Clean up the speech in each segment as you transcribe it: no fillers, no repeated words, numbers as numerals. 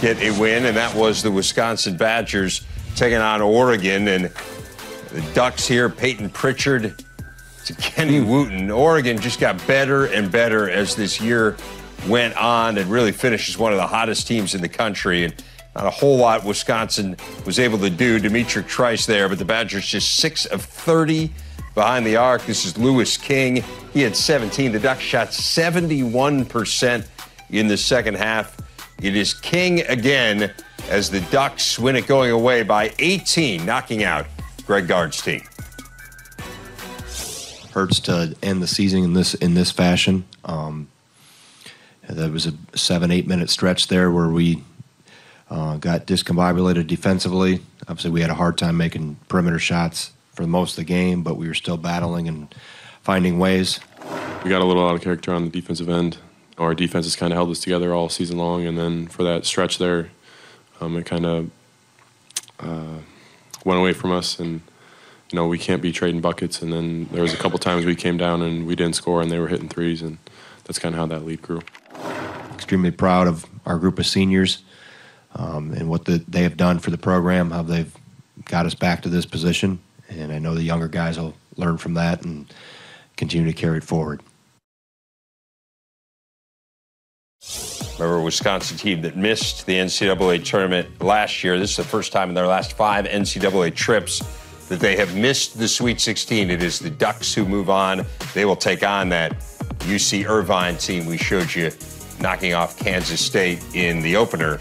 get a win, and that was the Wisconsin Badgers taking on Oregon. And the Ducks here, Peyton Pritchard to Kenny Wooten. Oregon just got better and better as this year went on and really finished as one of the hottest teams in the country. And not a whole lot Wisconsin was able to do. Dimitri Trice there, but the Badgers just 6 of 30 behind the arc. This is Lewis King. He had 17. The Ducks shot 71% in the second half. It is King again as the Ducks win it going away by 18, knocking out Greg Gard's team. Hurts to end the season in this fashion. There was a 7-8 minute stretch there where we got discombobulated defensively. Obviously, we had a hard time making perimeter shots for most of the game, but we were still battling and finding ways. We got a little out of character on the defensive end. Our defense has kind of held us together all season long, and then for that stretch there, it kind of went away from us, and we can't be trading buckets. And then there was a couple times we came down and we didn't score, and they were hitting threes, and that's kind of how that lead grew. Extremely proud of our group of seniors and what they have done for the program, how they've got us back to this position, and I know the younger guys will learn from that and continue to carry it forward. Remember a Wisconsin team that missed the NCAA tournament last year. This is the first time in their last 5 NCAA trips that they have missed the Sweet 16. It is the Ducks who move on. They will take on that UC Irvine team we showed you knocking off Kansas State in the opener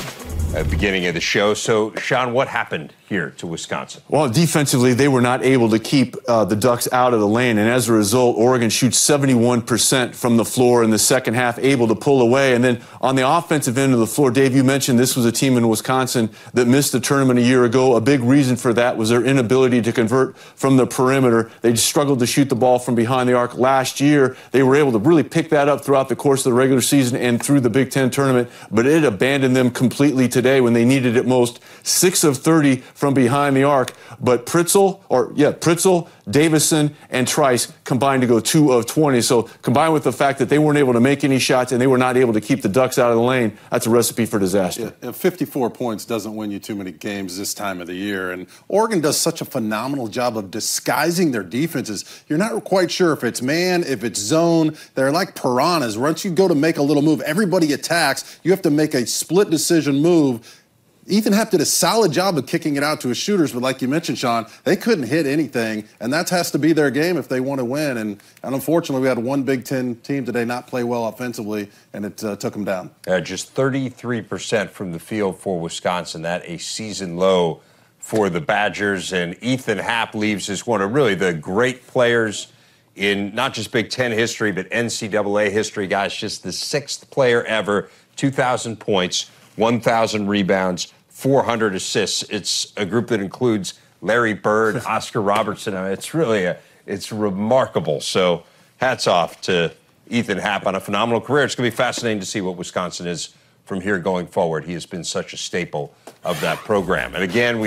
at the beginning of the show. So, Sean, what happened here to Wisconsin? Well, defensively, they were not able to keep the Ducks out of the lane, and as a result, Oregon shoots 71% from the floor in the second half, able to pull away. And then on the offensive end of the floor, Dave, you mentioned this was a team in Wisconsin that missed the tournament a year ago. A big reason for that was their inability to convert from the perimeter. They struggled to shoot the ball from behind the arc last year. They were able to really pick that up throughout the course of the regular season and through the Big Ten tournament, but it abandoned them completely today when they needed it most. 6 of 30 from behind the arc, but Pritzel, Davison, and Trice combined to go 2 of 20. So combined with the fact that they weren't able to make any shots and they were not able to keep the Ducks out of the lane, that's a recipe for disaster. Yeah, 54 points doesn't win you too many games this time of the year, and Oregon does such a phenomenal job of disguising their defenses. You're not quite sure if it's man, if it's zone. They're like piranhas. Once you go to make a little move, everybody attacks. You have to make a split decision move. Ethan Happ did a solid job of kicking it out to his shooters, but like you mentioned, Sean, they couldn't hit anything, and that has to be their game if they want to win. And unfortunately, we had one Big Ten team today not play well offensively, and it took them down. Just 33% from the field for Wisconsin. That a season low for the Badgers. And Ethan Happ leaves as one of really the great players in not just Big Ten history, but NCAA history, guys. Just the 6th player ever, 2,000 points, 1,000 rebounds, 400 assists. It's a group that includes Larry Bird, Oscar Robertson. I mean, it's really it's remarkable. So hats off to Ethan Happ on a phenomenal career. It's going to be fascinating to see what Wisconsin is from here going forward. He has been such a staple of that program. And again,